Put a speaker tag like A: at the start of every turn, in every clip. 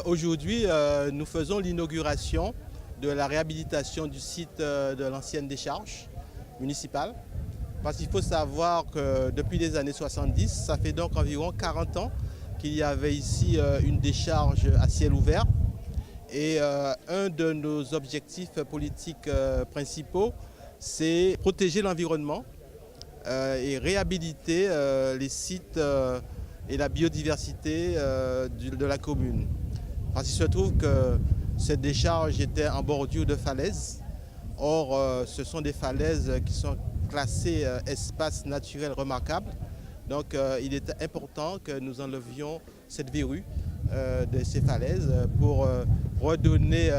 A: Aujourd'hui, nous faisons l'inauguration de la réhabilitation du site de l'ancienne décharge municipale. Parce qu'il faut savoir que depuis les années 70, ça fait donc environ 40 ans qu'il y avait ici une décharge à ciel ouvert. Et un de nos objectifs politiques principaux, c'est protéger l'environnement et réhabiliter les sites et la biodiversité de la commune. Parce qu'il se trouve que cette décharge était en bordure de falaises. Or, ce sont des falaises qui sont classées espaces naturels remarquables. Donc, il est important que nous enlevions cette verrue de ces falaises pour redonner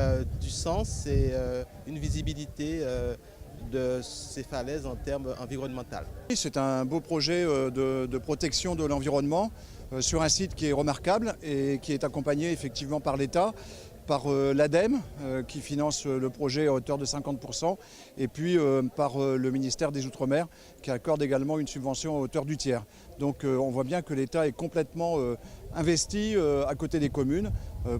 A: du sens et une visibilité de ces falaises en termes environnementaux.
B: C'est un beau projet de protection de l'environnement sur un site qui est remarquable et qui est accompagné effectivement par l'État, par l'ADEME qui finance le projet à hauteur de 50% et puis par le ministère des Outre-mer qui accorde également une subvention à hauteur du tiers. Donc on voit bien que l'État est complètement investi à côté des communes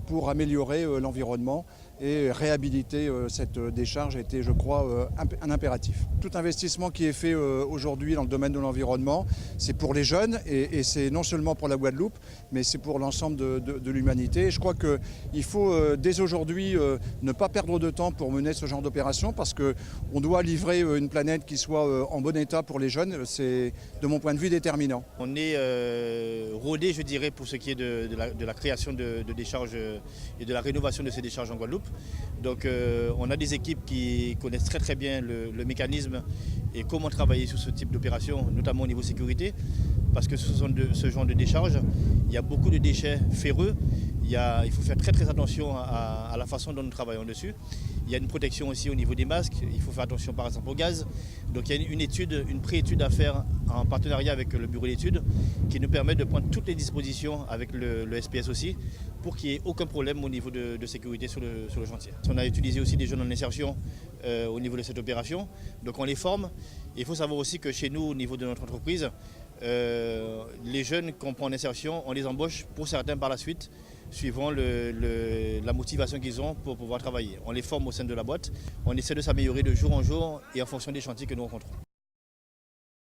B: pour améliorer l'environnement et réhabiliter cette décharge a été, je crois, un impératif. Tout investissement qui est fait aujourd'hui dans le domaine de l'environnement, c'est pour les jeunes et c'est non seulement pour la Guadeloupe, mais c'est pour l'ensemble de l'humanité. Je crois qu'il faut dès aujourd'hui ne pas perdre de temps pour mener ce genre d'opération parce qu'on doit livrer une planète qui soit en bon état pour les jeunes. C'est, de mon point de vue, déterminant.
C: On est rodé, je dirais, pour ce qui est de la création de décharges et de la rénovation de ces décharges en Guadeloupe. Donc on a des équipes qui connaissent très très bien le mécanisme et comment travailler sur ce type d'opération, notamment au niveau sécurité, parce que ce genre de décharge, il y a beaucoup de déchets ferreux, il faut faire très très attention à la façon dont nous travaillons dessus. Il y a une protection aussi au niveau des masques, il faut faire attention par exemple au gaz. Donc il y a une pré-étude à faire en partenariat avec le bureau d'études qui nous permet de prendre toutes les dispositions avec le SPS aussi pour qu'il n'y ait aucun problème au niveau de sécurité sur le chantier. On a utilisé aussi des jeunes en insertion au niveau de cette opération, donc on les forme. Il faut savoir aussi que chez nous, au niveau de notre entreprise, les jeunes qu'on prend en insertion, on les embauche pour certains par la suite, suivant la motivation qu'ils ont pour pouvoir travailler. On les forme au sein de la boîte, on essaie de s'améliorer de jour en jour et en fonction des chantiers que nous rencontrons.